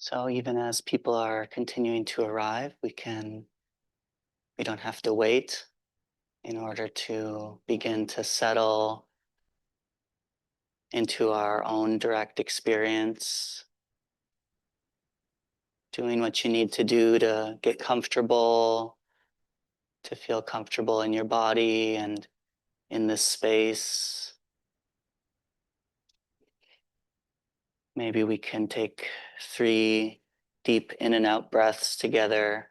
So even as people are continuing to arrive, we don't have to wait in order to begin to settle into our own direct experience, doing what you need to do to get comfortable, to feel comfortable in your body and in this space. Maybe we can take 3 deep in and out breaths together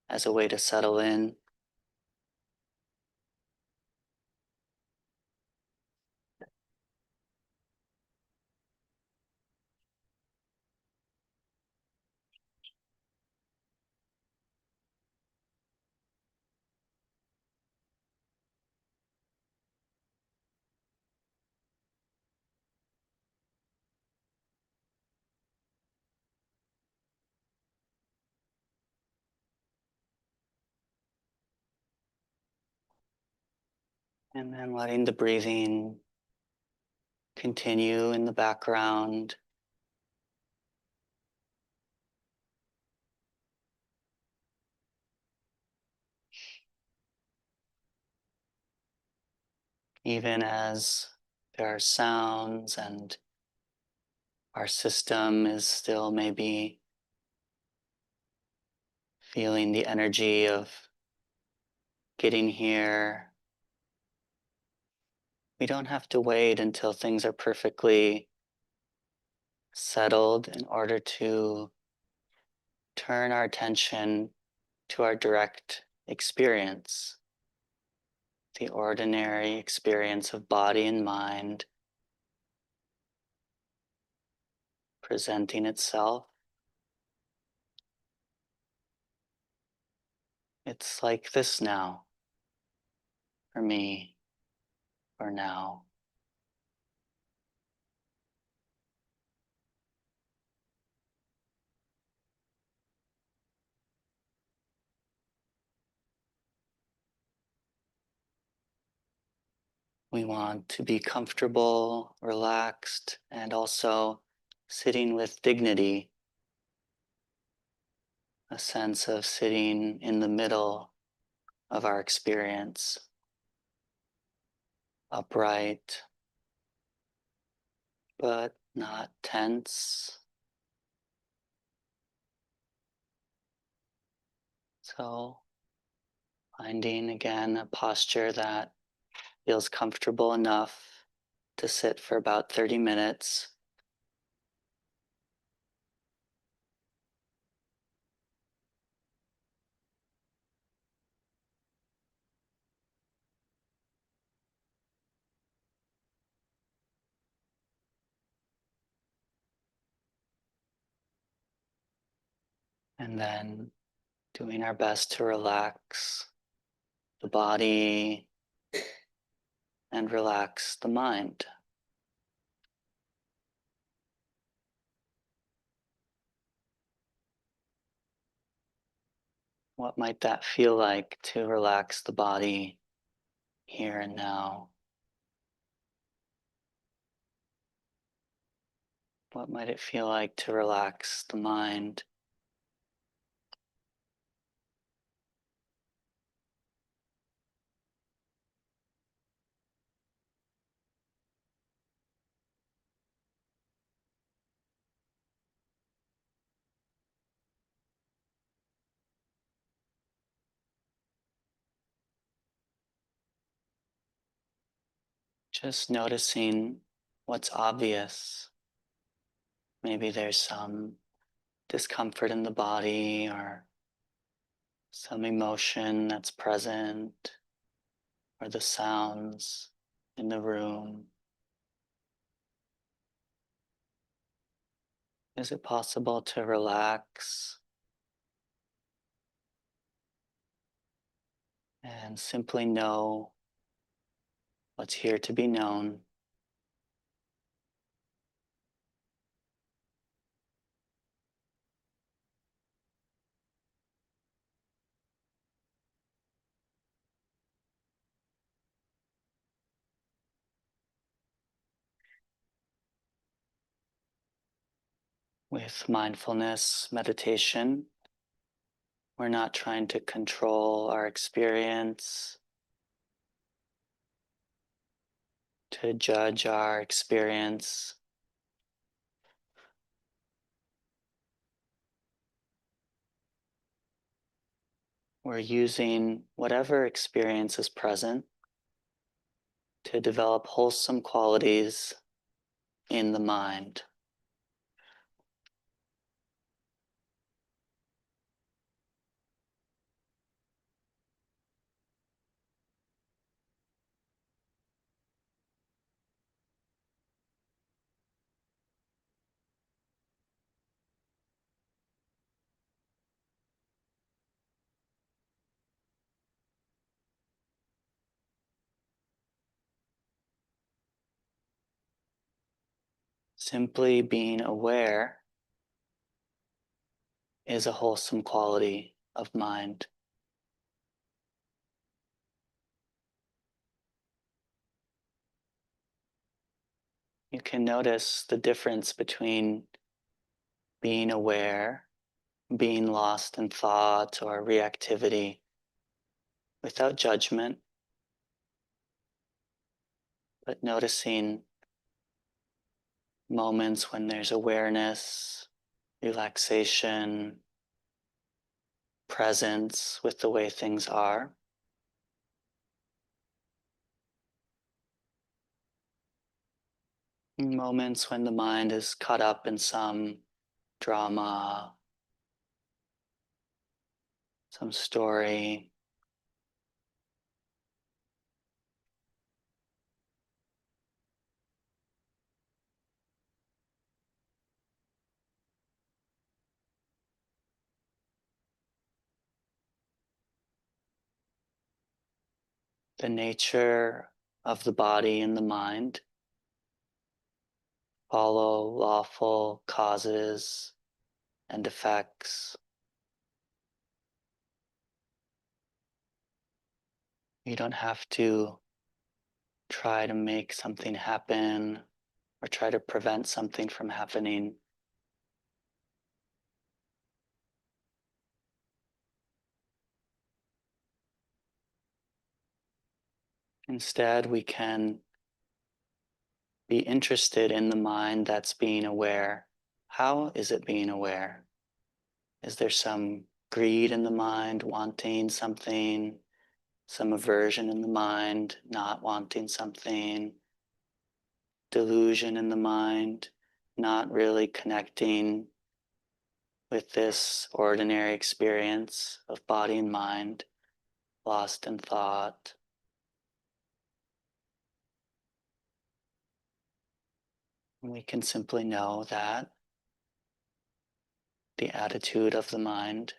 as a way to settle in. And then letting the breathing continue in the background. Even as there are sounds and our system is still maybe feeling the energy of getting here. We don't have to wait until things are perfectly settled in order to turn our attention to our direct experience, the ordinary experience of body and mind presenting itself. It's like this now, for me, for now. We want to be comfortable, relaxed, and also sitting with dignity, a sense of sitting in the middle of our experience, upright, but not tense. So finding again a posture that feels comfortable enough to sit for about 30 minutes. And then doing our best to relax the body and relax the mind. What might that feel like to relax the body here and now? What might it feel like to relax the mind? Just noticing what's obvious. Maybe there's some discomfort in the body or some emotion that's present, or the sounds in the room. Is it possible to relax and simply know what's here to be known? With mindfulness meditation, we're not trying to control our experience, to judge our experience. We're using whatever experience is present to develop wholesome qualities in the mind. Simply being aware is a wholesome quality of mind. You can notice the difference between being aware, being lost in thought or reactivity without judgment, but noticing moments when there's awareness, relaxation, presence with the way things are. Moments when the mind is caught up in some drama, some story. The nature of the body and the mind follow lawful causes and effects. You don't have to try to make something happen or try to prevent something from happening. Instead, we can be interested in the mind that's being aware. How is it being aware? Is there some greed in the mind, wanting something? Some aversion in the mind, not wanting something? Delusion in the mind, not really connecting with this ordinary experience of body and mind, lost in thought. And we can simply know that the attitude of the mind.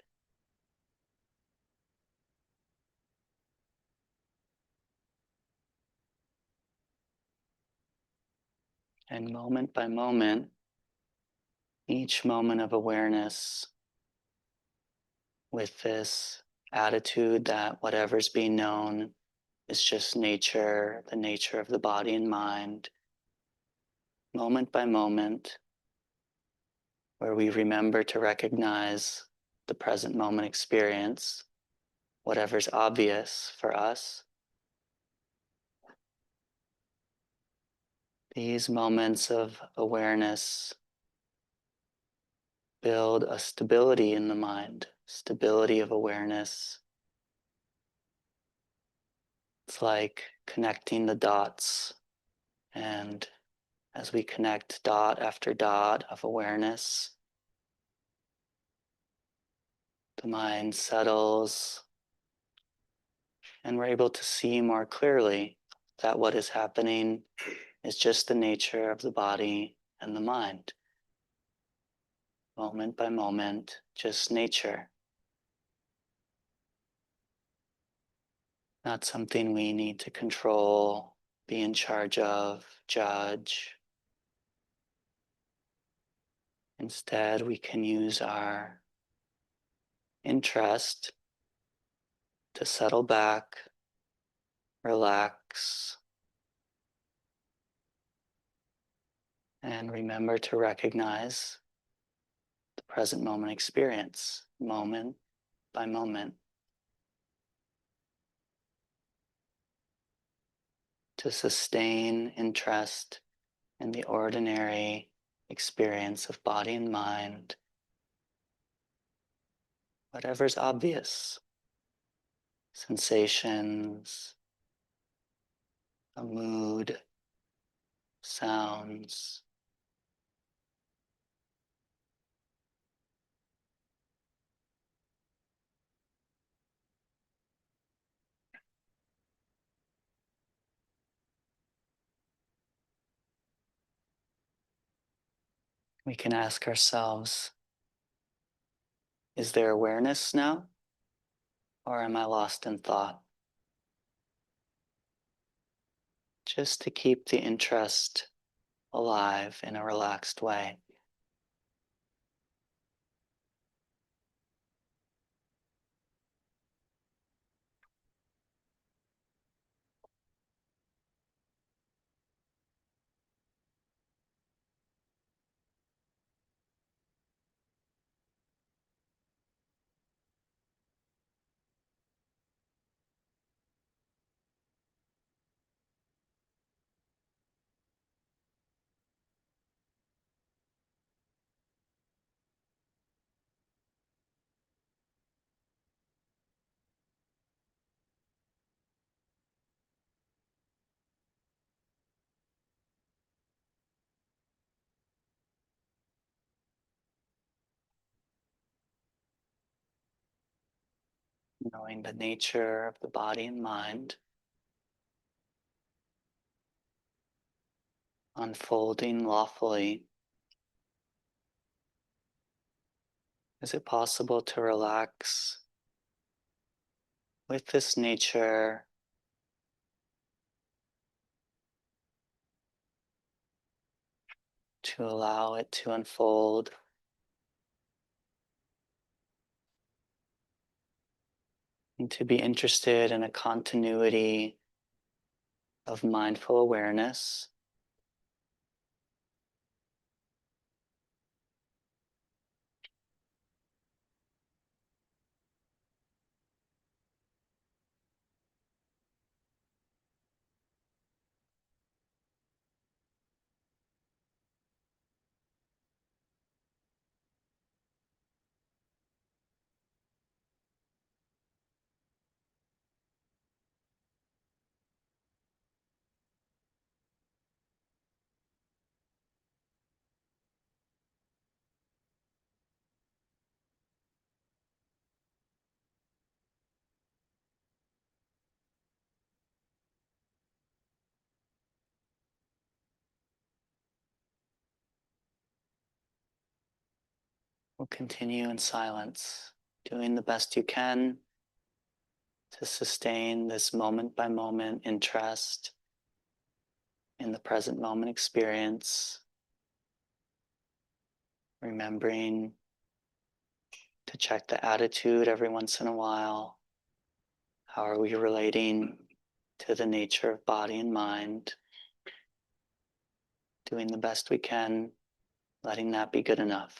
And moment by moment, each moment of awareness with this attitude that whatever's being known is just nature, the nature of the body and mind, moment by moment, where we remember to recognize the present moment experience, whatever's obvious for us. These moments of awareness build a stability in the mind, stability of awareness. It's like connecting the dots, and as we connect dot after dot of awareness, the mind settles and we're able to see more clearly that what is happening is just the nature of the body and the mind. Moment by moment, just nature. Not something we need to control, be in charge of, judge. Instead, we can use our interest to settle back, relax, and remember to recognize present moment experience, moment by moment, to sustain interest in the ordinary experience of body and mind, whatever's obvious, sensations, a mood, sounds. We can ask ourselves, is there awareness now? Or am I lost in thought? Just to keep the interest alive in a relaxed way. Knowing the nature of the body and mind, unfolding lawfully. Is it possible to relax with this nature, to allow it to unfold, and to be interested in a continuity of mindful awareness? We'll continue in silence, doing the best you can to sustain this moment by moment interest in the present moment experience, remembering to check the attitude every once in a while. How are we relating to the nature of body and mind? Doing the best we can, letting that be good enough.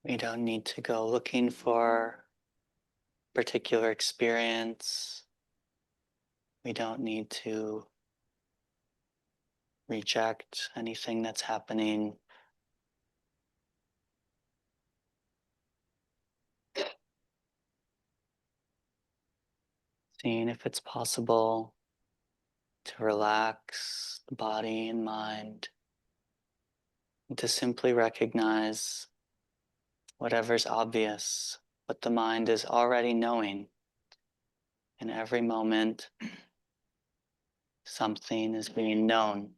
We don't need to go looking for a particular experience. We don't need to reject anything that's happening. Seeing if it's possible to relax the body and mind, and to simply recognize whatever's obvious, what the mind is already knowing. In every moment, something is being known.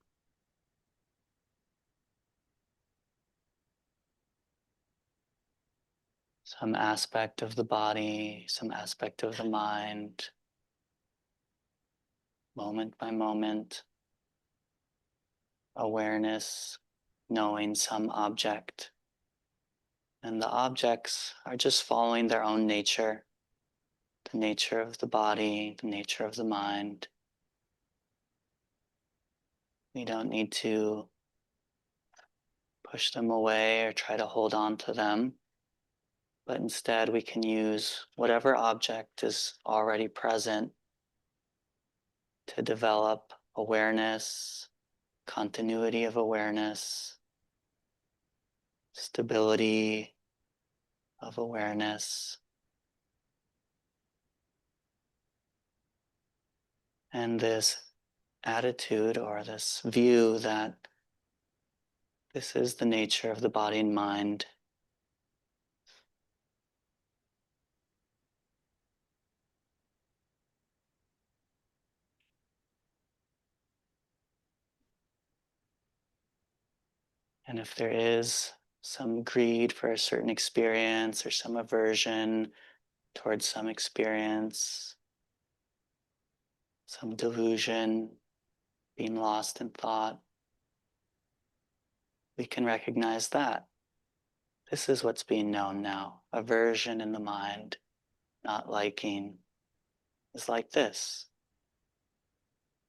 Some aspect of the body, some aspect of the mind, moment by moment, awareness, knowing some object. And the objects are just following their own nature, the nature of the body, the nature of the mind. We don't need to push them away or try to hold on to them, but instead we can use whatever object is already present to develop awareness, continuity of awareness, stability of awareness, and this attitude or this view that this is the nature of the body and mind. And if there is some greed for a certain experience or some aversion towards some experience, some delusion, being lost in thought, we can recognize that. This is what's being known now. Aversion in the mind, not liking, is like this.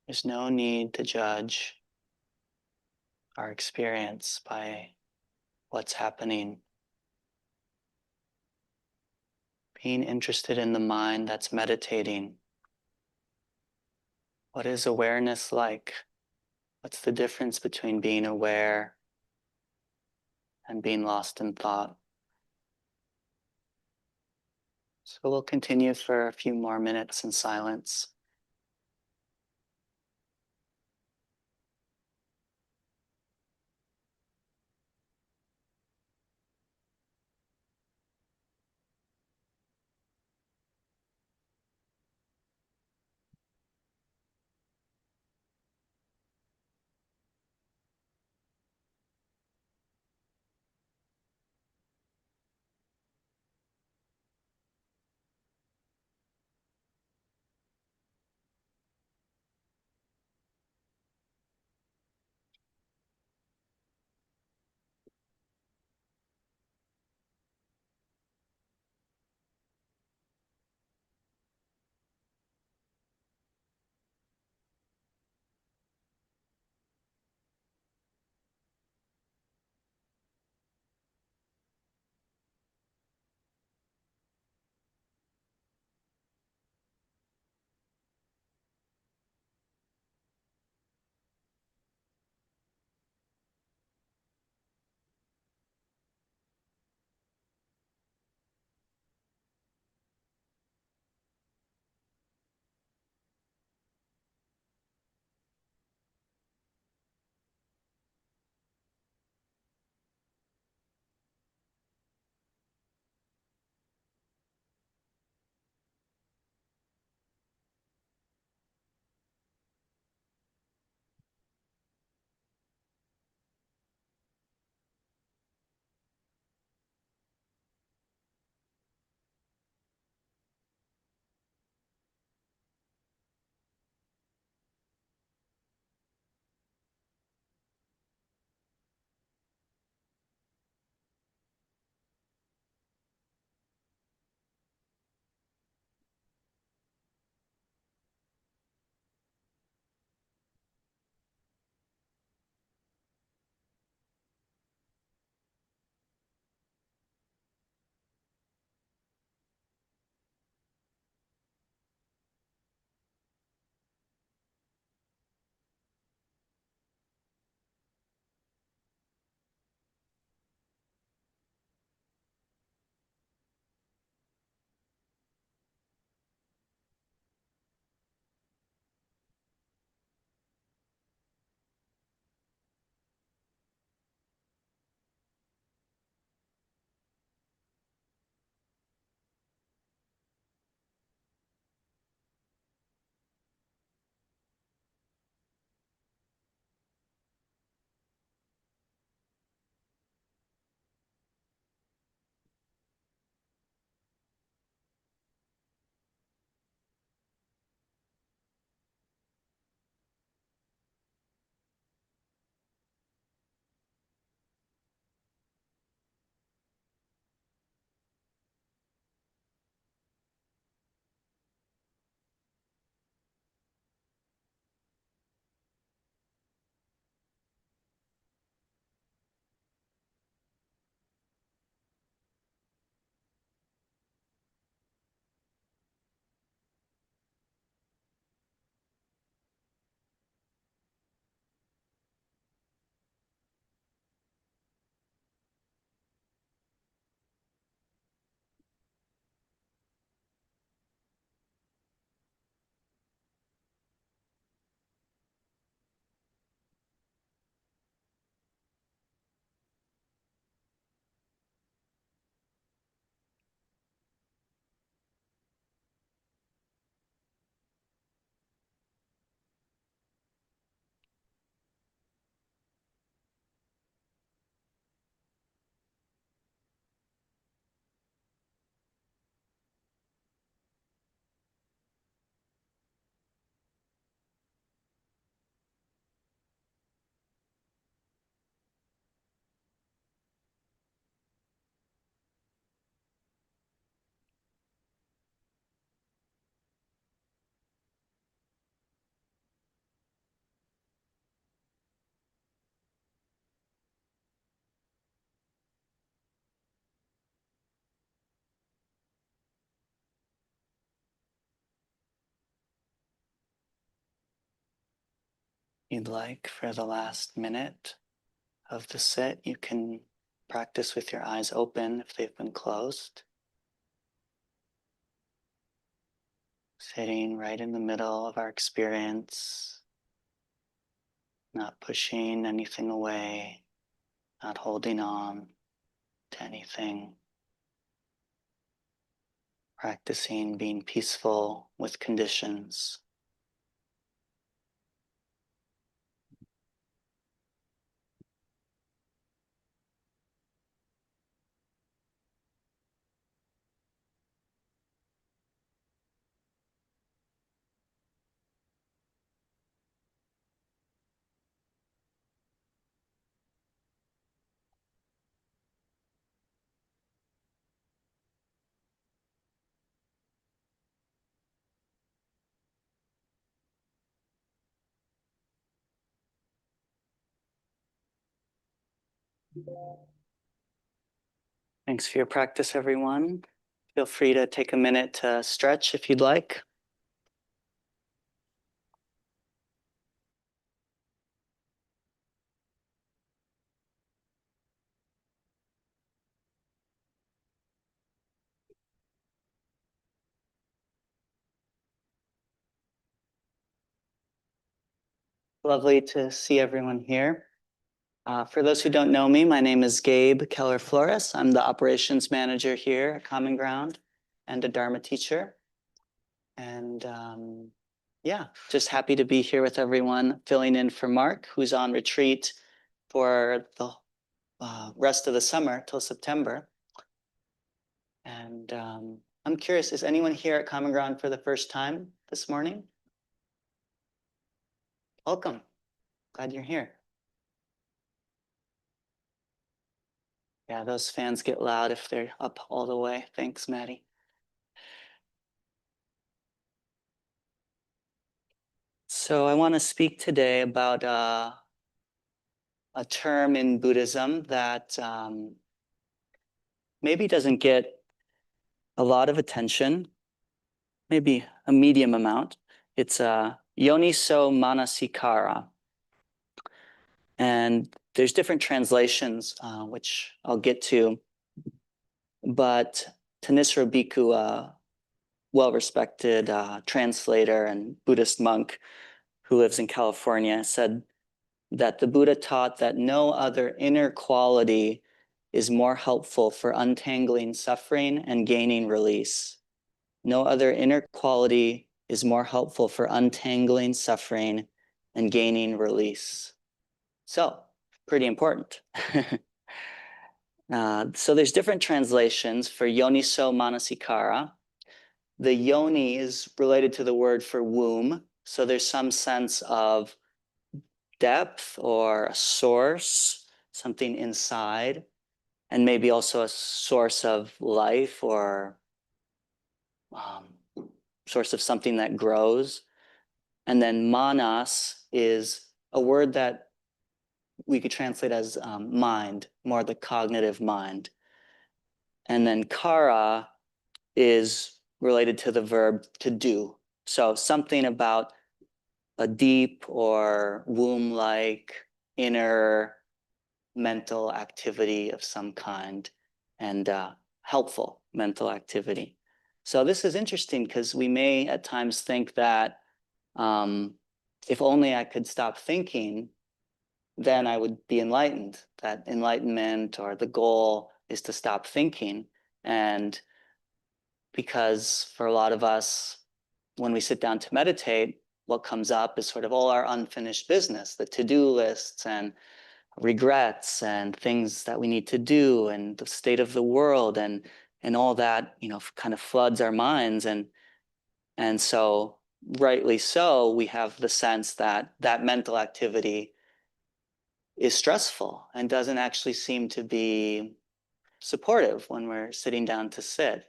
There's no need to judge our experience by what's happening. Being interested in the mind that's meditating. What is awareness like? What's the difference between being aware and being lost in thought? So we'll continue for a few more minutes in silence. you'd like for the last minute of the sit, you can practice with your eyes open if they've been closed. Sitting right in the middle of our experience, not pushing anything away, not holding on to anything. Practicing being peaceful with conditions. Thanks for your practice, everyone. Feel free to take a minute to stretch if you'd like. Lovely to see everyone here. For those who don't know me, my name is Gabe Keller Flores. I'm the operations manager here at Common Ground and a Dharma teacher. And yeah, just happy to be here with everyone, filling in for Mark, who's on retreat for the rest of the summer till September. And I'm curious, is anyone here at Common Ground for the first time this morning? Welcome. Glad you're here. Yeah, those fans get loud if they're up all the way. Thanks, Maddie. So I want to speak today about a term in Buddhism that maybe doesn't get a lot of attention, maybe a medium amount. It's yoniso manasikara. And there's different translations, which I'll get to. But Thanissaro Bhikkhu, a well-respected translator and Buddhist monk who lives in California, said that the Buddha taught that no other inner quality is more helpful for untangling suffering and gaining release. No other inner quality is more helpful for untangling suffering and gaining release. So, pretty important. So there's different translations for yoniso manasikara. The yoni is related to the word for womb. So there's some sense of depth or a source, something inside, and maybe also a source of life or source of something that grows. And then manas is a word that we could translate as mind, more the cognitive mind. And then kara is related to the verb to do. So something about a deep or womb-like inner mental activity of some kind and helpful mental activity. So this is interesting because we may at times think that if only I could stop thinking, then I would be enlightened, that enlightenment or the goal is to stop thinking. And because for a lot of us, when we sit down to meditate, what comes up is sort of all our unfinished business, the to-do lists and regrets and things that we need to do and the state of the world and all that, you know, kind of floods our minds. And so rightly so, we have the sense that that mental activity is stressful and doesn't actually seem to be supportive when we're sitting down to sit.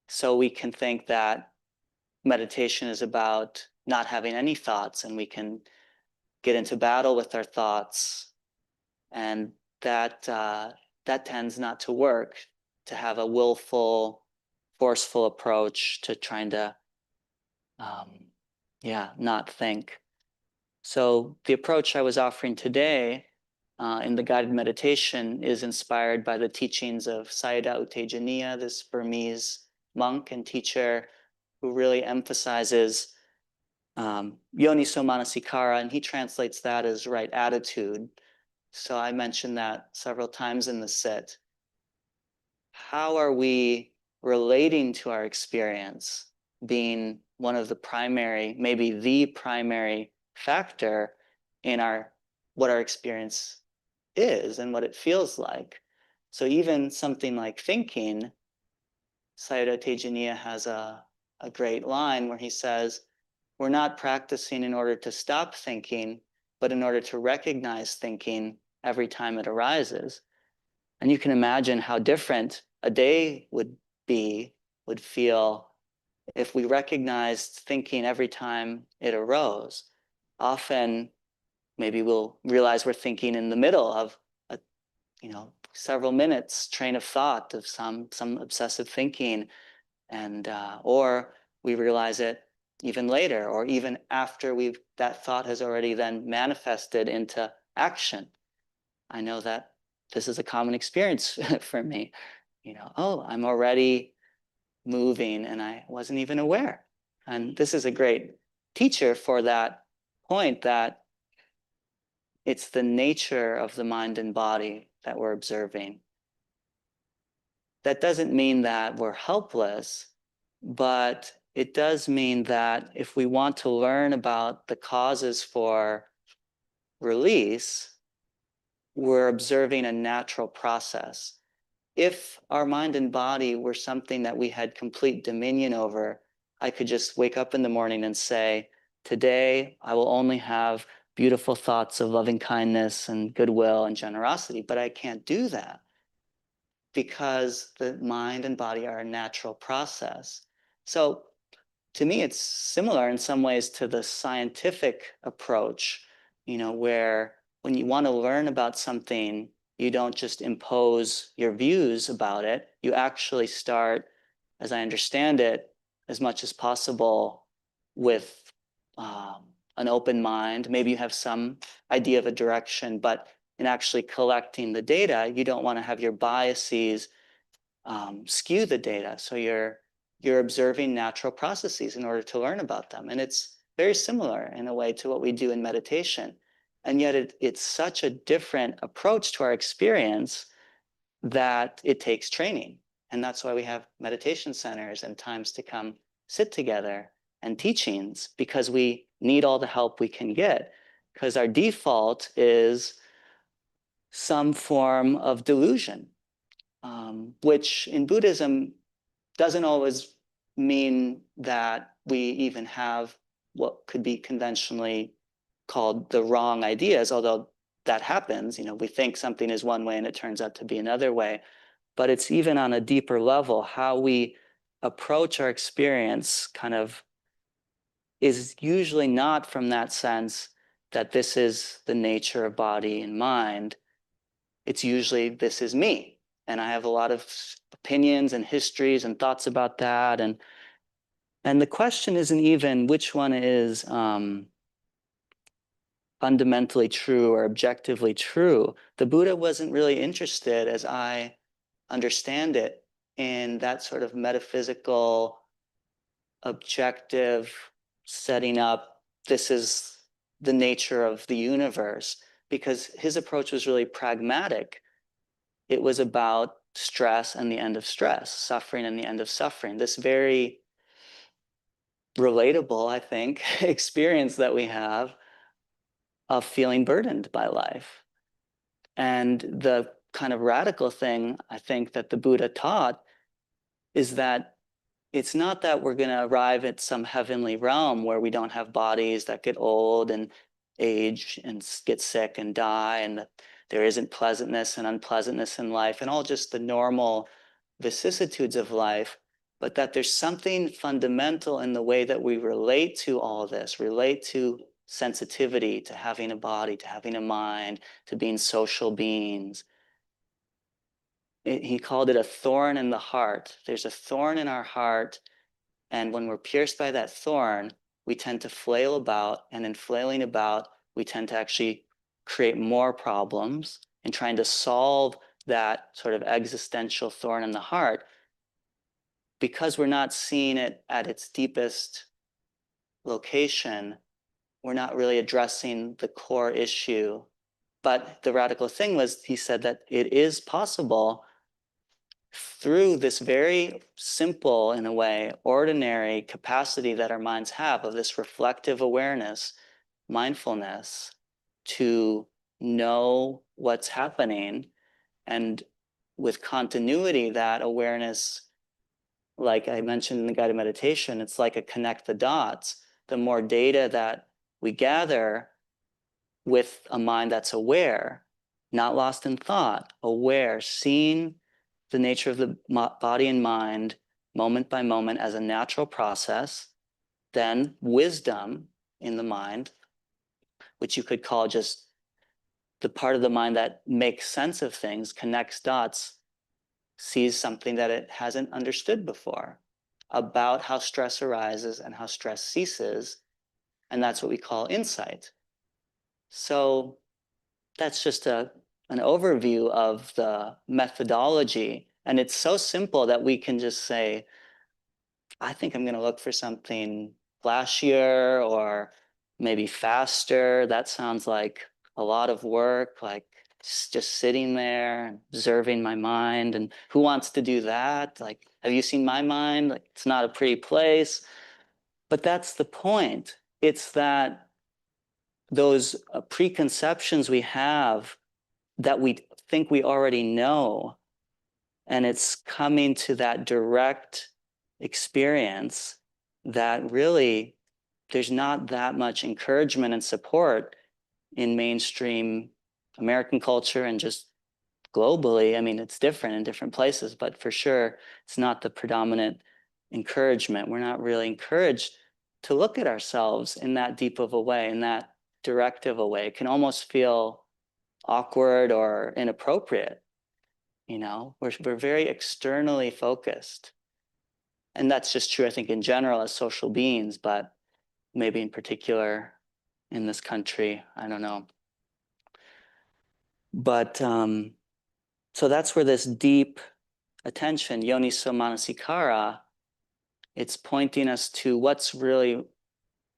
So we can think that meditation is about not having any thoughts and we can get into battle with our thoughts, and that tends not to work, to have a willful, forceful approach to trying to not think. So the approach I was offering today in the guided meditation is inspired by the teachings of Sayadaw U Tejaniya, this Burmese monk and teacher who really emphasizes yoniso manasikara, and he translates that as right attitude. So I mentioned that several times in the sit. How are we relating to our experience being one of the primary, maybe the primary factor in what our experience is and what it feels like. So even something like thinking, Sayadaw Tejaniya has a great line where he says, we're not practicing in order to stop thinking, but in order to recognize thinking every time it arises. And you can imagine how different a day would feel if we recognized thinking every time it arose. Often, maybe we'll realize we're thinking in the middle of a, several minutes train of thought of some obsessive thinking, and or we realize it even later, or even after that thought has already then manifested into action. I know that this is a common experience for me. Oh, I'm already moving and I wasn't even aware. And this is a great teacher for that point, that it's the nature of the mind and body that we're observing. That doesn't mean that we're helpless, but it does mean that if we want to learn about the causes for release, we're observing a natural process. If our mind and body were something that we had complete dominion over, I could just wake up in the morning and say, today I will only have beautiful thoughts of loving kindness and goodwill and generosity. But I can't do that because the mind and body are a natural process. So to me, it's similar in some ways to the scientific approach, where when you want to learn about something, you don't just impose your views about it. You actually start, as I understand it, as much as possible with an open mind. Maybe you have some idea of a direction, but in actually collecting the data, you don't want to have your biases skew the data. So you're observing natural processes in order to learn about them. And it's very similar in a way to what we do in meditation. And yet it's such a different approach to our experience that it takes training. And that's why we have meditation centers and times to come sit together and teachings, because we need all the help we can get. Because our default is some form of delusion, which in Buddhism doesn't always mean that we even have what could be conventionally called the wrong ideas, although that happens. We think something is one way and it turns out to be another way. But it's even on a deeper level, how we approach our experience kind of is usually not from that sense that this is the nature of body and mind. It's usually, this is me. And I have a lot of opinions and histories and thoughts about that. And the question isn't even which one is fundamentally true or objectively true. The Buddha wasn't really interested, as I understand it, in that sort of metaphysical, objective setting up, this is the nature of the universe, because his approach was really pragmatic. It was about stress and the end of stress, suffering and the end of suffering. This very relatable, I think, experience that we have of feeling burdened by life. And the kind of radical thing I think that the Buddha taught is that it's not that we're going to arrive at some heavenly realm where we don't have bodies that get old and age and get sick and die, and that there isn't pleasantness and unpleasantness in life and all just the normal vicissitudes of life, but that there's something fundamental in the way that we relate to all this, relate to sensitivity, to having a body, to having a mind, to being social beings. He called it a thorn in the heart. There's a thorn in our heart, and when we're pierced by that thorn, we tend to flail about, and in flailing about, we tend to actually create more problems in trying to solve that sort of existential thorn in the heart, because we're not seeing it at its deepest location. We're not really addressing the core issue. But the radical thing was, he said that it is possible through this very simple, in a way, ordinary capacity that our minds have of this reflective awareness, mindfulness, to know what's happening. And with continuity, that awareness, like I mentioned in the guided meditation, it's like a connect the dots. The more data that we gather with a mind that's aware, not lost in thought, aware, seeing the nature of the body and mind moment by moment as a natural process, then wisdom in the mind, which you could call just the part of the mind that makes sense of things, connects dots, sees something that it hasn't understood before about how stress arises and how stress ceases. And that's what we call insight. So that's just an overview of the methodology. And it's so simple that we can just say, I think I'm going to look for something flashier or maybe faster. That sounds like a lot of work, like just sitting there, observing my mind. And who wants to do that? Like, have you seen my mind? Like, it's not a pretty place. But that's the point. It's that those preconceptions we have that we think we already know, and it's coming to that direct experience that really there's not that much encouragement and support in mainstream American culture and just globally. I mean, it's different in different places, but for sure, it's not the predominant encouragement. We're not really encouraged to look at ourselves in that deep of a way, in that directive a way. It can almost feel awkward or inappropriate. We're very externally focused. And that's just true, I think, in general as social beings, but maybe in particular in this country, I don't know. But so that's where this deep attention, yoniso manasikara, it's pointing us to what's really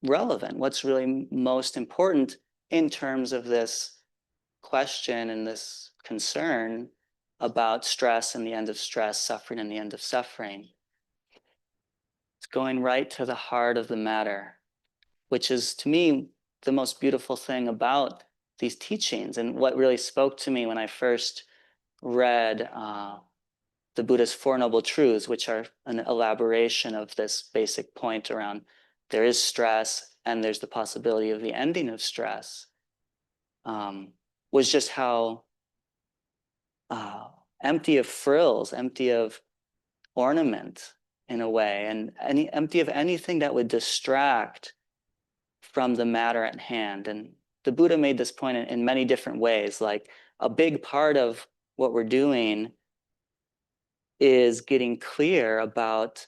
relevant, what's really most important in terms of this question and this concern about stress and the end of stress, suffering and the end of suffering. It's going right to the heart of the matter, which is, to me, the most beautiful thing about these teachings, and what really spoke to me when I first read the Buddha's Four Noble Truths, which are an elaboration of this basic point around there is stress and there's the possibility of the ending of stress, was just how empty of frills, empty of ornament in a way, and empty of anything that would distract from the matter at hand. And the Buddha made this point in many different ways. Like, a big part of what we're doing is getting clear about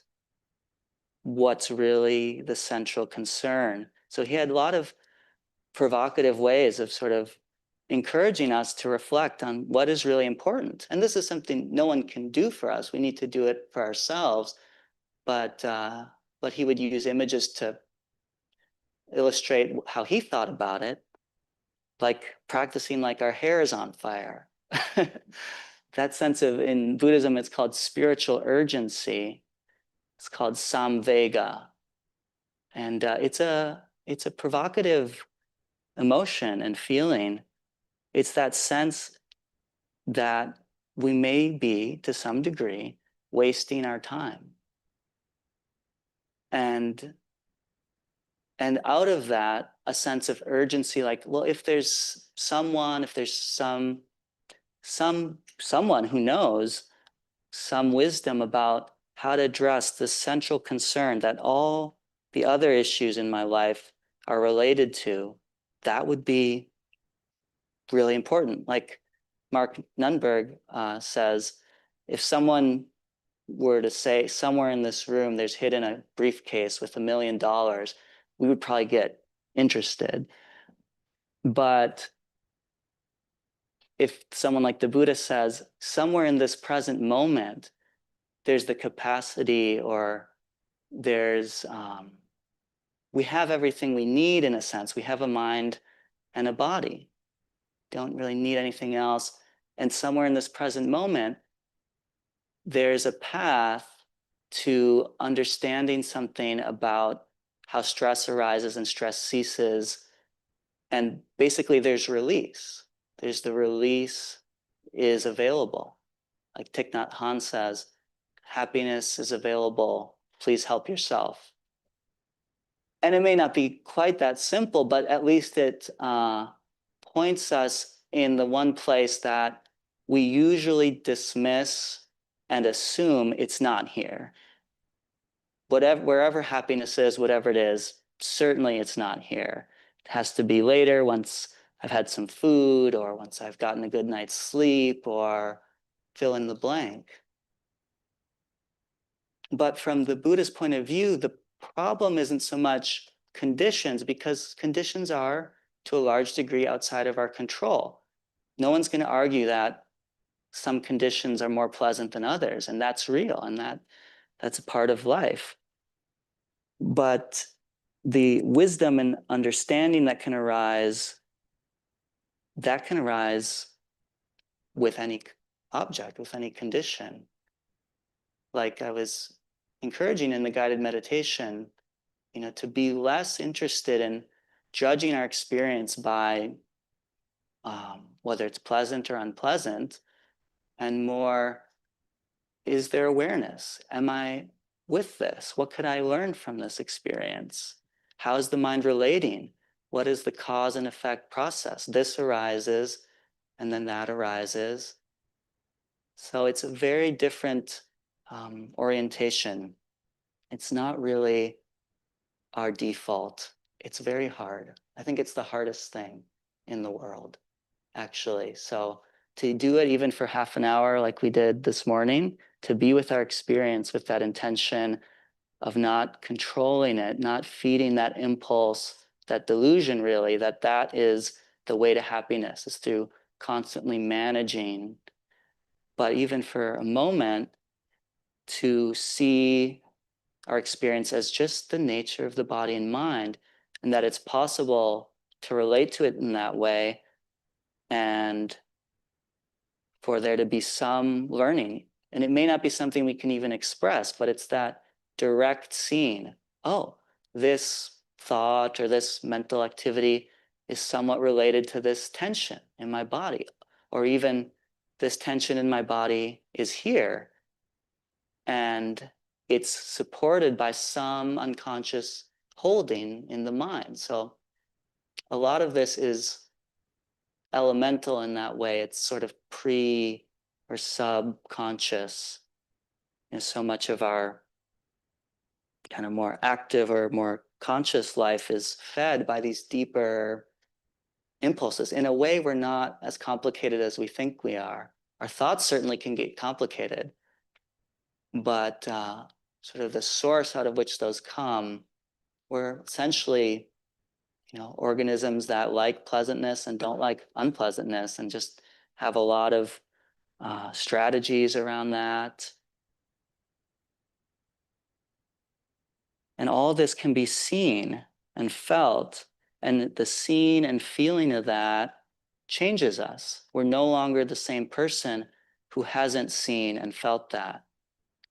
what's really the central concern. So he had a lot of provocative ways of sort of encouraging us to reflect on what is really important. And this is something no one can do for us. We need to do it for ourselves. But he would use images to illustrate how he thought about it, like practicing like our hair is on fire. That sense of, in Buddhism, it's called spiritual urgency. It's called samvega. And it's a provocative emotion and feeling. It's that sense that we may be, to some degree, wasting our time. And out of that, a sense of urgency, like, well, if there's someone who knows some wisdom about how to address the central concern that all the other issues in my life are related to, that would be really important. Like Mark Nunberg says, if someone were to say, somewhere in this room, there's hidden a briefcase with $1 million, we would probably get interested. But if someone like the Buddha says, somewhere in this present moment, there's the capacity, or there's, we have everything we need in a sense. We have a mind and a body. Don't really need anything else. And somewhere in this present moment, there's a path to understanding something about how stress arises and stress ceases. And basically, there's release. There's the release is available. Like Thich Nhat Hanh says, happiness is available. Please help yourself. And it may not be quite that simple, but at least it points us in the one place that we usually dismiss and assume it's not here. Wherever happiness is, whatever it is, certainly it's not here. It has to be later, once I've had some food, or once I've gotten a good night's sleep, or fill in the blank. But from the Buddhist point of view, the problem isn't so much conditions, because conditions are, to a large degree, outside of our control. No one's going to argue that some conditions are more pleasant than others, and that's real, and that's a part of life. But the wisdom and understanding that can arise with any object, with any condition. Like I was encouraging in the guided meditation, to be less interested in judging our experience by whether it's pleasant or unpleasant, and more, is there awareness? Am I with this? What could I learn from this experience? How is the mind relating? What is the cause and effect process? This arises, and then that arises. So it's a very different orientation. It's not really our default. It's very hard. I think it's the hardest thing in the world, actually. So to do it even for half an hour like we did this morning, to be with our experience with that intention of not controlling it, not feeding that impulse, that delusion really, that is the way to happiness, is through constantly managing. But even for a moment, to see our experience as just the nature of the body and mind, and that it's possible to relate to it in that way, and for there to be some learning. And it may not be something we can even express, but it's that direct seeing. Oh, this thought or this mental activity is somewhat related to this tension in my body, or even this tension in my body is here, and it's supported by some unconscious holding in the mind. So a lot of this is elemental in that way. It's sort of pre or subconscious. So much of our kind of more active or more conscious life is fed by these deeper impulses. In a way, we're not as complicated as we think we are. Our thoughts certainly can get complicated, but sort of the source out of which those come, we're essentially, organisms that like pleasantness and don't like unpleasantness, and just have a lot of strategies around that. And all this can be seen and felt, and the seeing and feeling of that changes us. We're no longer the same person who hasn't seen and felt that.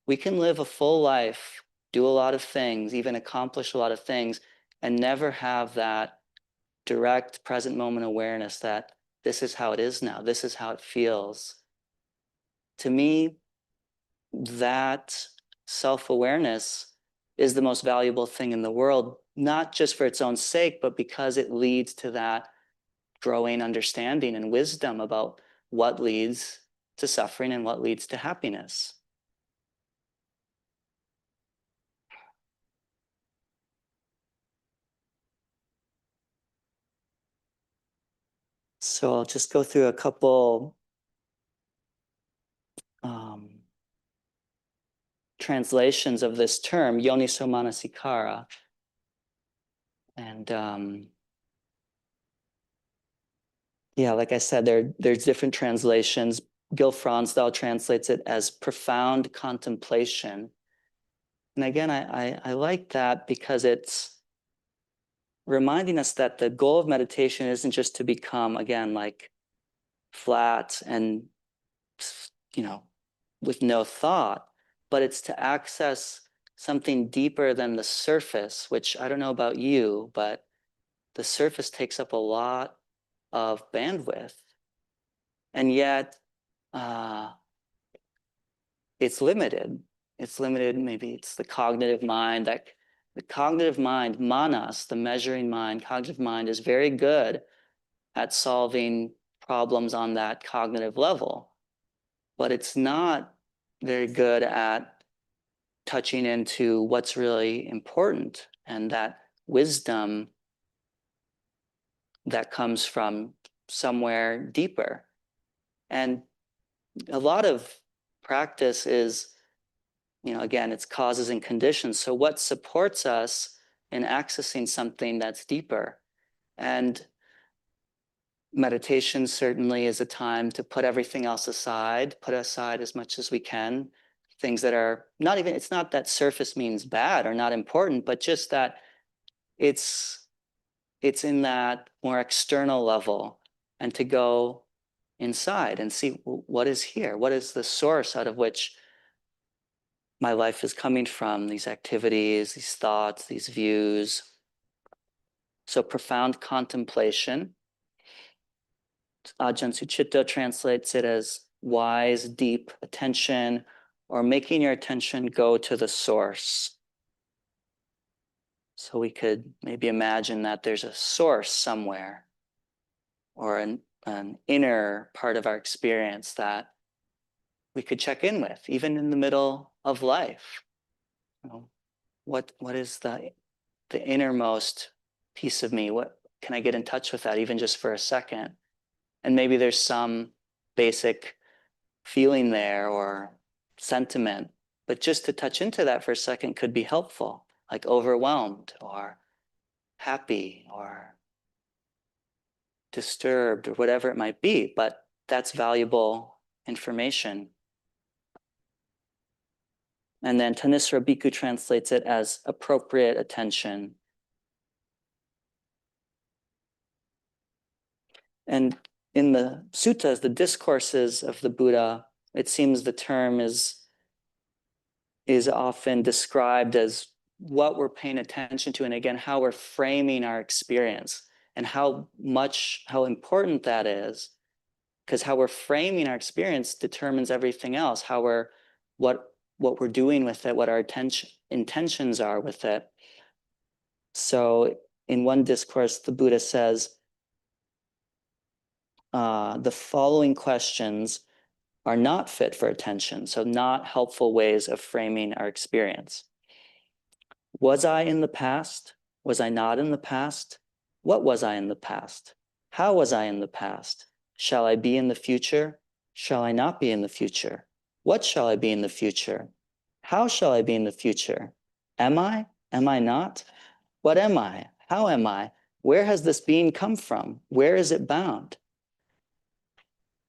We can live a full life, do a lot of things, even accomplish a lot of things, and never have that direct present moment awareness that this is how it is now, this is how it feels. To me, that self-awareness is the most valuable thing in the world, not just for its own sake, but because it leads to that growing understanding and wisdom about what leads to suffering and what leads to happiness. So I'll just go through a couple translations of this term, yoniso manasikara. And yeah, like I said, there's different translations. Gil Fronsdal translates it as profound contemplation. And again, I like that because it's reminding us that the goal of meditation isn't just to become, again, like flat and, with no thought, but it's to access something deeper than the surface, which I don't know about you, but the surface takes up a lot of bandwidth. And yet, uh, it's limited. It's limited. Maybe it's the cognitive mind that the cognitive mind, manas, the measuring mind, cognitive mind is very good at solving problems on that cognitive level, but it's not very good at touching into what's really important and that wisdom that comes from somewhere deeper. And a lot of practice is, again, it's causes and conditions. So what supports us in accessing something that's deeper? And meditation certainly is a time to put everything else aside, put aside as much as we can, things that are not even, it's not that surface means bad or not important, but just that it's in that more external level, and to go inside and see what is here, what is the source out of which my life is coming from, these activities, these thoughts, these views. So profound contemplation. Ajahn Sucitto translates it as wise, deep attention, or making your attention go to the source. So we could maybe imagine that there's a source somewhere, or an inner part of our experience that we could check in with, even in the middle of life. What is the innermost piece of me? What can I get in touch with that, even just for a second? And maybe there's some basic feeling there or sentiment, but just to touch into that for a second could be helpful, like overwhelmed or happy or disturbed or whatever it might be, but that's valuable information. And then Thanissaro Bhikkhu translates it as appropriate attention. And in the suttas, the discourses of the Buddha, it seems the term is often described as what we're paying attention to, and again, how we're framing our experience and how important that is, because how we're framing our experience determines everything else, what we're doing with it, what our intentions are with it. So in one discourse, the Buddha says, the following questions are not fit for attention, so not helpful ways of framing our experience. Was I in the past? Was I not in the past? What was I in the past? How was I in the past? Shall I be in the future? Shall I not be in the future? What shall I be in the future? How shall I be in the future? Am I? Am I not? What am I? How am I? Where has this being come from? Where is it bound?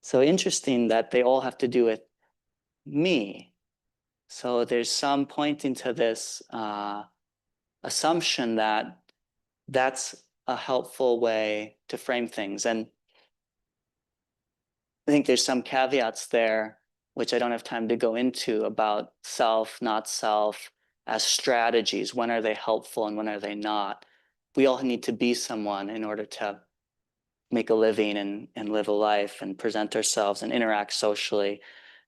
So interesting that they all have to do with me. So there's some pointing to this assumption that that's a helpful way to frame things. And I think there's some caveats there, which I don't have time to go into, about self, not self, as strategies. When are they helpful and when are they not? We all need to be someone in order to make a living and live a life and present ourselves and interact socially.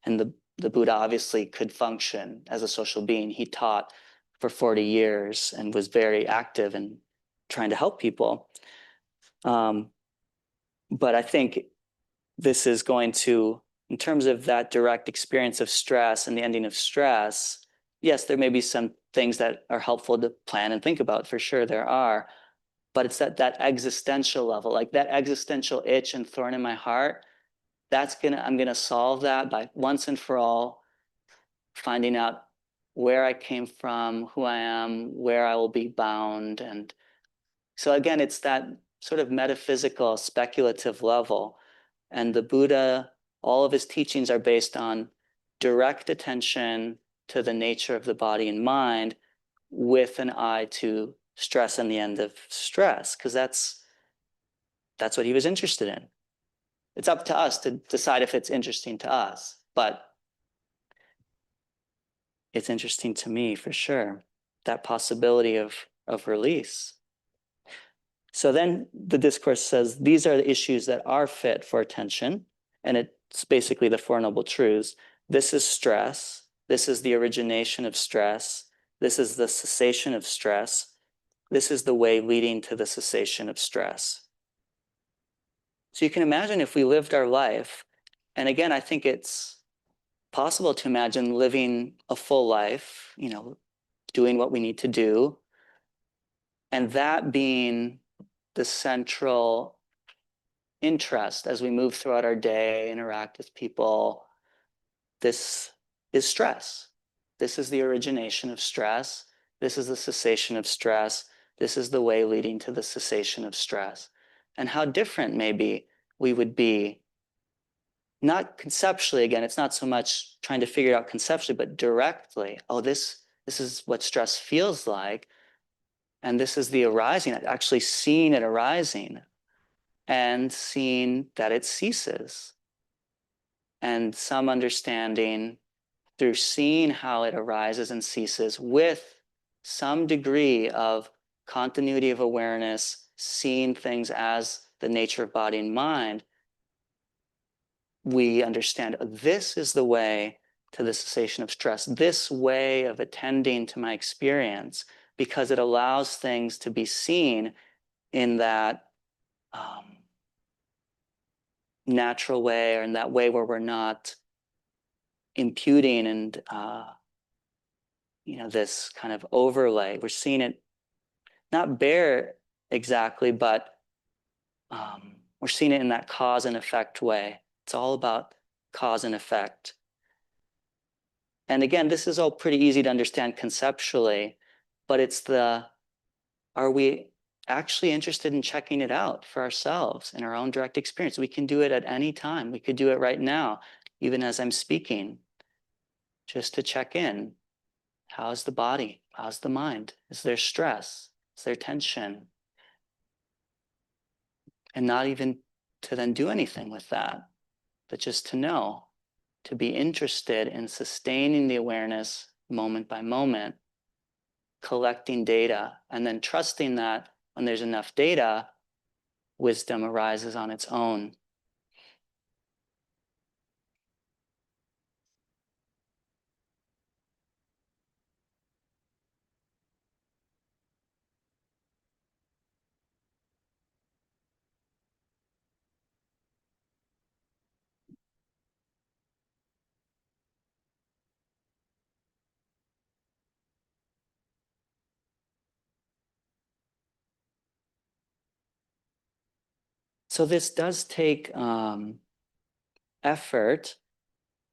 And the Buddha obviously could function as a social being. He taught for 40 years and was very active in trying to help people. But I think this is going to, in terms of that direct experience of stress and the ending of stress, yes, there may be some things that are helpful to plan and think about, for sure there are, but it's that existential level, like that existential itch and thorn in my heart, I'm gonna solve that by once and for all finding out where I came from, who I am, where I will be bound, and So again, it's that sort of metaphysical, speculative level. And the Buddha, all of his teachings are based on direct attention to the nature of the body and mind with an eye to stress and the end of stress, because that's what he was interested in. It's up to us to decide if it's interesting to us, but it's interesting to me for sure, that possibility of release. So then the discourse says these are the issues that are fit for attention, and it's basically the Four Noble Truths. This is stress. This is the origination of stress. This is the cessation of stress. This is the way leading to the cessation of stress. So you can imagine if we lived our life, and again, I think it's possible to imagine living a full life, doing what we need to do, and that being the central interest as we move throughout our day, interact with people. This is stress. This is the origination of stress. This is the cessation of stress. This is the way leading to the cessation of stress. And how different maybe we would be, not conceptually, again, it's not so much trying to figure it out conceptually, but directly. Oh, this is what stress feels like. And this is the arising, actually seeing it arising and seeing that it ceases. And some understanding through seeing how it arises and ceases with some degree of continuity of awareness, seeing things as the nature of body and mind, we understand this is the way to the cessation of stress, this way of attending to my experience, because it allows things to be seen in that natural way, or in that way where we're not imputing and this kind of overlay. We're seeing it not bare exactly, but we're seeing it in that cause and effect way. It's all about cause and effect. And again, this is all pretty easy to understand conceptually, but it's are we actually interested in checking it out for ourselves in our own direct experience? We can do it at any time. We could do it right now, even as I'm speaking, just to check in. How's the body? How's the mind? Is there stress? Is there tension? And not even to then do anything with that, but just to know, to be interested in sustaining the awareness moment by moment, collecting data, and then trusting that when there's enough data, wisdom arises on its own. So this does take effort.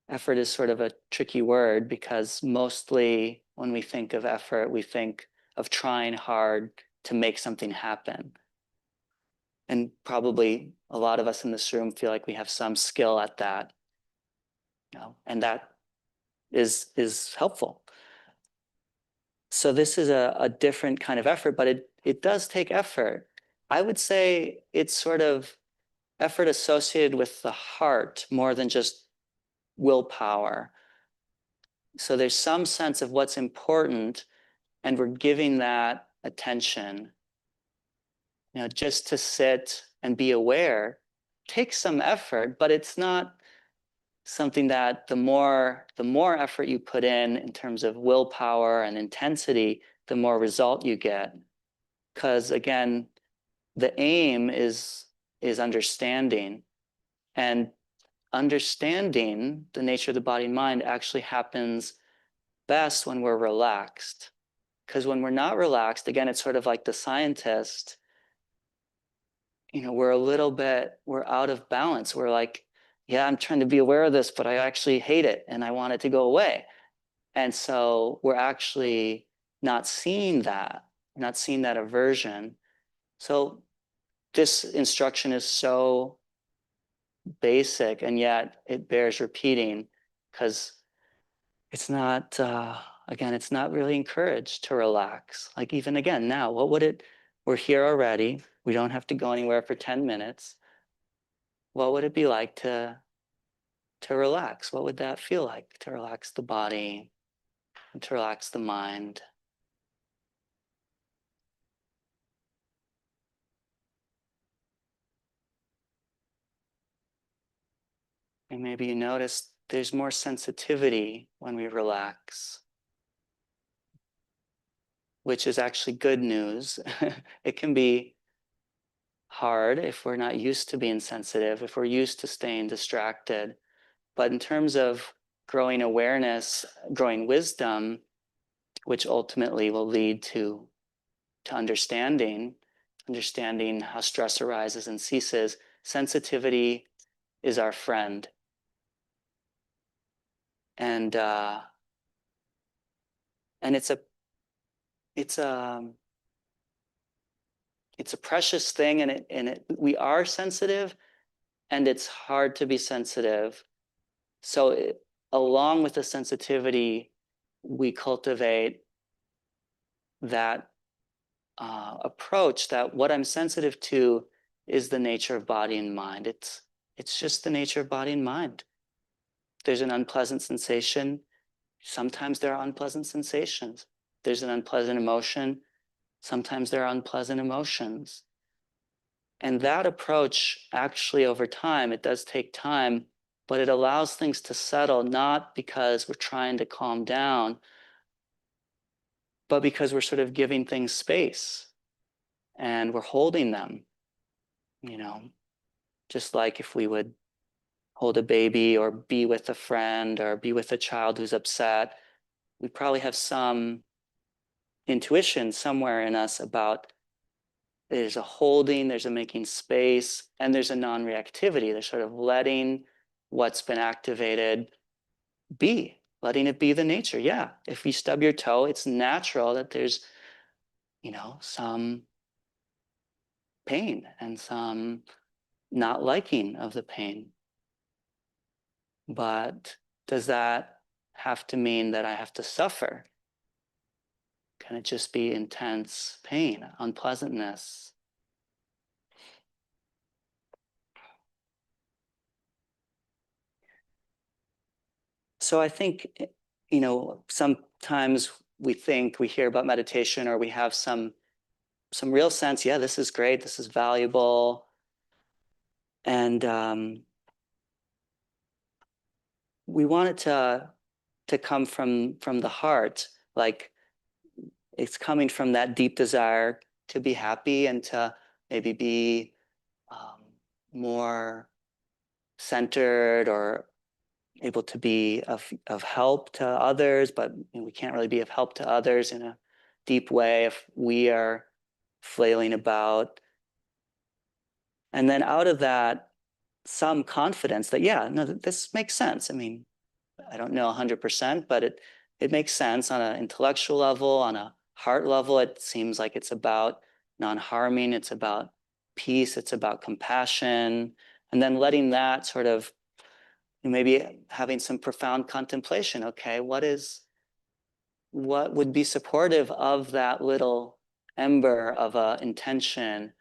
Effort is sort of a tricky word because mostly when we think of effort, we think of trying hard to make something happen. And probably a lot of us in this room feel like we have some skill at that, and that is helpful. So this is a different kind of effort, but it does take effort. I would say it's sort of effort associated with the heart more than just willpower. So there's some sense of what's important, and we're giving that attention. Just to sit and be aware takes some effort, but it's not something that the more effort you put in terms of willpower and intensity, the more result you get. Because again, the aim is understanding, and understanding the nature of the body and mind actually happens best when we're relaxed. Because when we're not relaxed, again, it's sort of like the scientist, we're out of balance. We're like, yeah, I'm trying to be aware of this, but I actually hate it and I want it to go away. And so we're actually not seeing that aversion. So this instruction is so basic, and yet it bears repeating, because it's not, again, it's not really encouraged to relax. Like even again, now, what would it, we're here already. We don't have to go anywhere for 10 minutes. What would it be like to relax? What would that feel like, to relax the body and to relax the mind? And maybe you notice there's more sensitivity when we relax, which is actually good news. It can be hard if we're not used to being sensitive, if we're used to staying distracted. But in terms of growing awareness, growing wisdom, which ultimately will lead to understanding how stress arises and ceases, sensitivity is our friend. And and it's a it's a precious thing, and we are sensitive, and it's hard to be sensitive. So along with the sensitivity, we cultivate that approach that what I'm sensitive to is the nature of body and mind. It's just the nature of body and mind. There's an unpleasant sensation. Sometimes there are unpleasant sensations. There's an unpleasant emotion. Sometimes there are unpleasant emotions. And that approach, actually, over time, it does take time, but it allows things to settle, not because we're trying to calm down, but because we're sort of giving things space and we're holding them, you know, just like if we would hold a baby or be with a friend or be with a child who's upset, we probably have some intuition somewhere in us about there's a holding, there's a making space, and there's a non-reactivity. There's sort of letting what's been activated be, letting it be the nature. Yeah, if you stub your toe, it's natural that there's, some pain and some not liking of the pain. But does that have to mean that I have to suffer? Can it just be intense pain, unpleasantness? So I think, sometimes we hear about meditation, or we have some real sense, yeah, this is great, this is valuable. And we want it to come from the heart, like it's coming from that deep desire to be happy and to maybe be um, more centered or able to be of help to others, but we can't really be of help to others in a deep way if we are flailing about. And then out of that, some confidence that, yeah, no, this makes sense. I mean, I don't know 100%, but it makes sense on an intellectual level, on a heart level. It seems like it's about non-harming, it's about peace, it's about compassion, and then letting that sort of, maybe having some profound contemplation. Okay, what would be supportive of that little ember of a intention?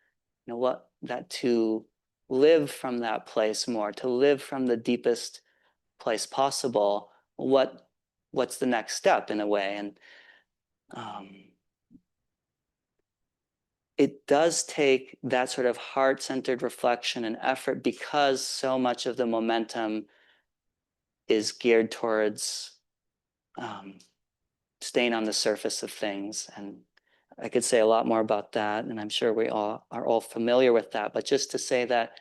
What that to live from that place more, to live from the deepest place possible. What's the next step in a way? And um, it does take that sort of heart-centered reflection and effort, because so much of the momentum is geared towards um, staying on the surface of things. And I could say a lot more about that, and I'm sure we all are all familiar with that. But just to say that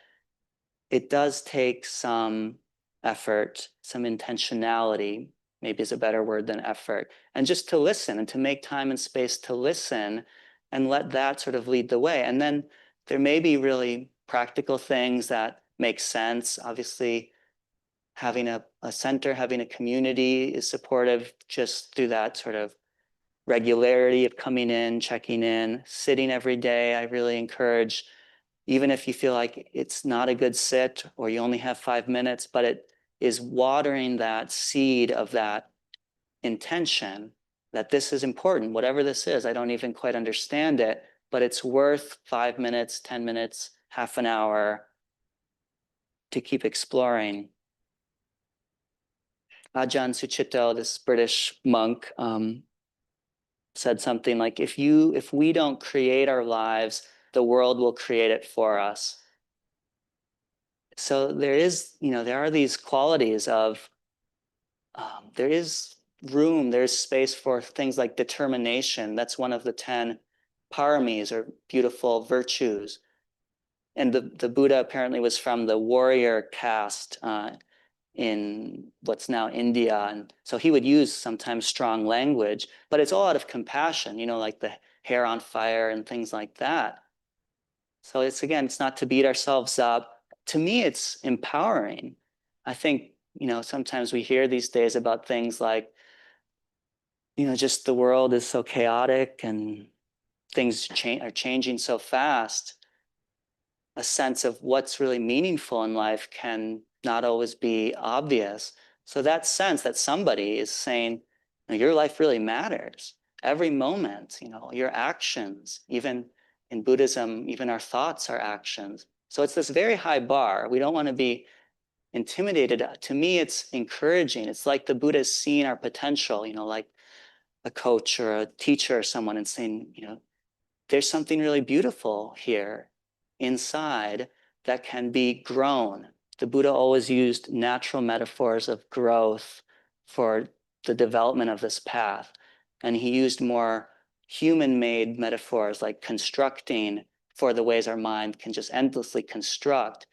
it does take some effort, some intentionality, maybe is a better word than effort, and just to listen and to make time and space to listen and let that sort of lead the way. And then there may be really practical things that make sense. Obviously, having a center, having a community is supportive just through that sort of regularity of coming in, checking in, sitting every day. I really encourage, even if you feel like it's not a good sit or you only have 5 minutes, but it is watering that seed of that intention that this is important, whatever this is. I don't even quite understand it, but it's worth 5 minutes, 10 minutes, half an hour to keep exploring. Ajahn Sucitto, this British monk, said something like, if we don't create our lives, the world will create it for us. So there are these qualities of, there is room, there's space for things like determination. That's one of the 10 paramis, or beautiful virtues. And the Buddha apparently was from the warrior caste in what's now India. And so he would use sometimes strong language, but it's all out of compassion, like the hair on fire and things like that. So it's not to beat ourselves up. To me, it's empowering. I think, sometimes we hear these days about things like, just the world is so chaotic and things are changing so fast. A sense of what's really meaningful in life can not always be obvious. So that sense that somebody is saying, your life really matters. Every moment, your actions, even in Buddhism, even our thoughts are actions. So it's this very high bar. We don't want to be intimidated. To me, it's encouraging. It's like the Buddha is seeing our potential, like a coach or a teacher or someone, and saying, there's something really beautiful here inside that can be grown. The Buddha always used natural metaphors of growth for the development of this path. And he used more human-made metaphors like constructing for the ways our mind can just endlessly construct.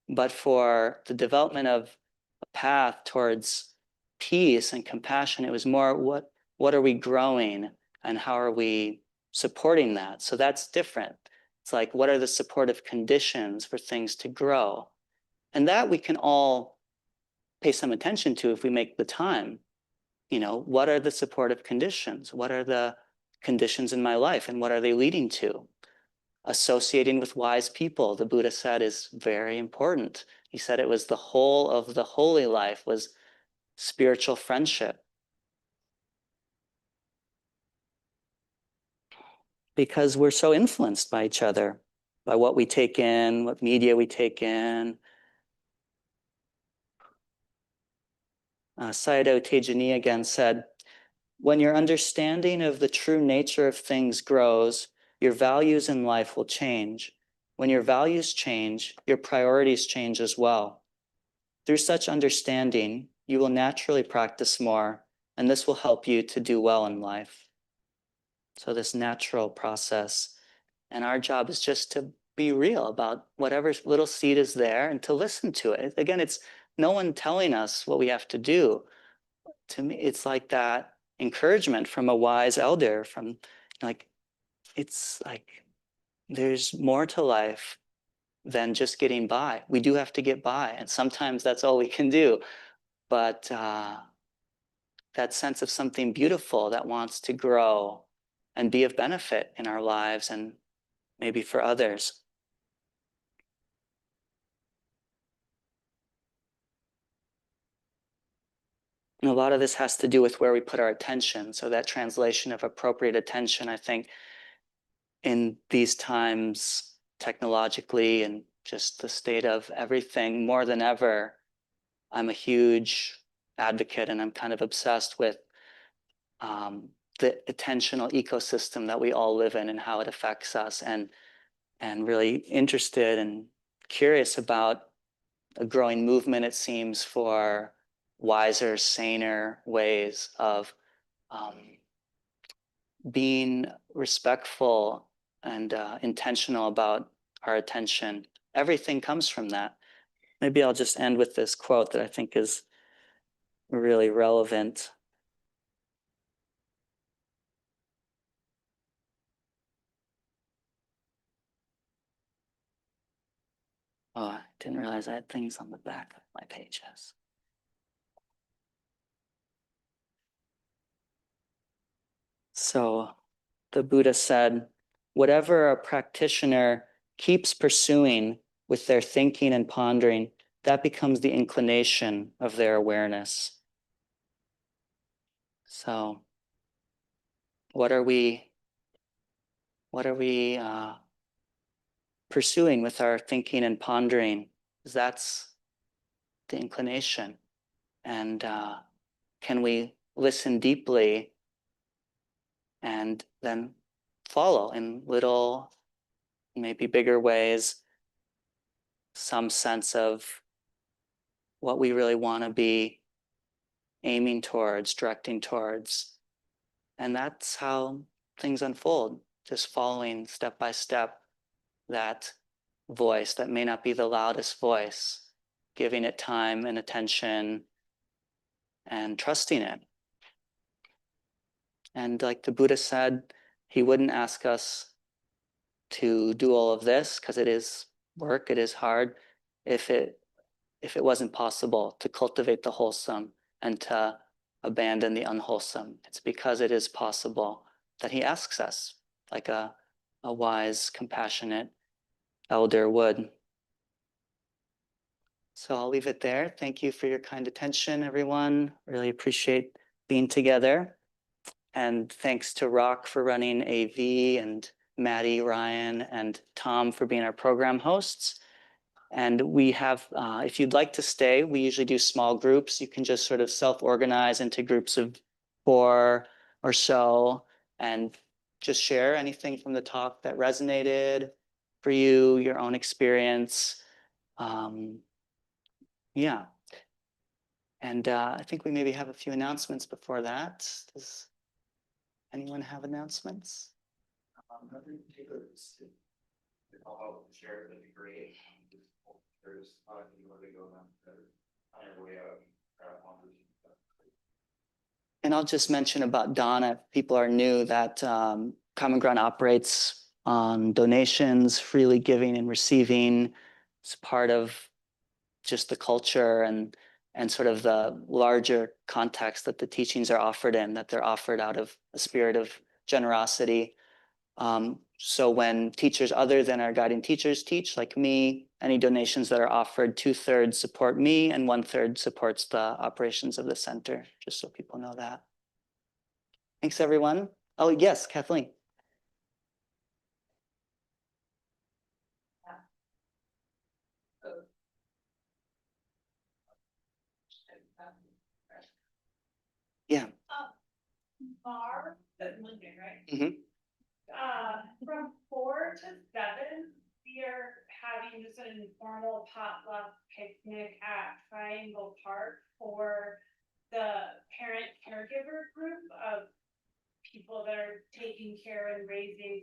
But for the development of a path towards peace and compassion, it was more what are we growing and how are we supporting that? So that's different. It's like, what are the supportive conditions for things to grow? And that we can all pay some attention to if we make the time. What are the supportive conditions? What are the conditions in my life, and what are they leading to? Associating with wise people, the Buddha said, is very important. He said it was the whole of the holy life was spiritual friendship. Because we're so influenced by each other, by what we take in, what media we take in. Sayadaw Tejani again said, when your understanding of the true nature of things grows, your values in life will change. When your values change, your priorities change as well. Through such understanding, you will naturally practice more, and this will help you to do well in life. So this natural process. And our job is just to be real about whatever little seed is there and to listen to it. Again, it's no one telling us what we have to do. To me, it's like that encouragement from a wise elder, it's like there's more to life than just getting by. We do have to get by, and sometimes that's all we can do. But that sense of something beautiful that wants to grow and be of benefit in our lives and maybe for others. And a lot of this has to do with where we put our attention. So that translation of appropriate attention, I think, in these times, technologically and just the state of everything, more than ever, I'm a huge advocate and I'm kind of obsessed with the attentional ecosystem that we all live in and how it affects us, and really interested and curious about a growing movement, it seems, for wiser, saner ways of being respectful and intentional about our attention. Everything comes from that. Maybe I'll just end with this quote that I think is really relevant. Oh, I didn't realize I had things on the back of my pages. So the Buddha said, whatever a practitioner keeps pursuing with their thinking and pondering, that becomes the inclination of their awareness. So what are we pursuing with our thinking and pondering? Because that's the inclination. And can we listen deeply and then follow in little, maybe bigger ways, some sense of what we really want to be aiming towards, directing towards. And that's how things unfold, just following step by step that voice that may not be the loudest voice, giving it time and attention and trusting it. And like the Buddha said, he wouldn't ask us to do all of this because it is work, it is hard, if it wasn't possible to cultivate the wholesome and to abandon the unwholesome. It's because it is possible that he asks us, like a wise, compassionate elder would. So I'll leave it there. Thank you for your kind attention, everyone. Really appreciate being together. And thanks to Rock for running AV, and Maddie, Ryan, and Tom for being our program hosts. And we have, if you'd like to stay, we usually do small groups. You can just sort of self-organize into groups of 4 or so and just share anything from the talk that resonated for you, your own experience. Yeah. And I think we maybe have a few announcements before that. Does anyone have announcements? Nothing particular. I'll share it, that'd be great. There's where they go on your way out. And I'll just mention about Dharma, if people are new, that Common Ground operates on donations, freely giving and receiving. It's part of just the culture and sort of the larger context that the teachings are offered in, that they're offered out of a spirit of generosity. So when teachers other than our guiding teachers teach, like me, any donations that are offered, 2/3 support me and 1/3 supports the operations of the center, just so people know that. Thanks, everyone. Oh, yes, Kathleen. Yeah. Bar, that's Monday, right? Mm-hmm. From 4 to 7, we are having just an informal potluck picnic at Triangle Park for the parent caregiver group of people that are taking care and raising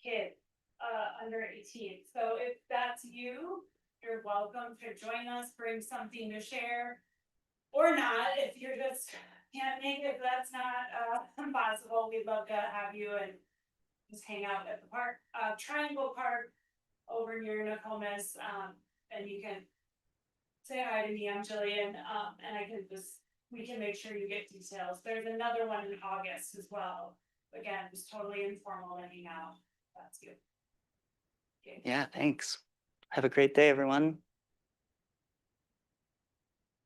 kids under 18. So if that's you, you're welcome to join us, bring something to share, or not. If you're just can't make it, that's not possible. We'd love to have you and just hang out at the park, Triangle Park over near Nokomis, and you can say hi to me. I'm Jillian, and we can make sure you get details. There's another one in August as well. Again, just totally informal and hang out. That's you. Okay. Yeah, thanks. Have a great day, everyone.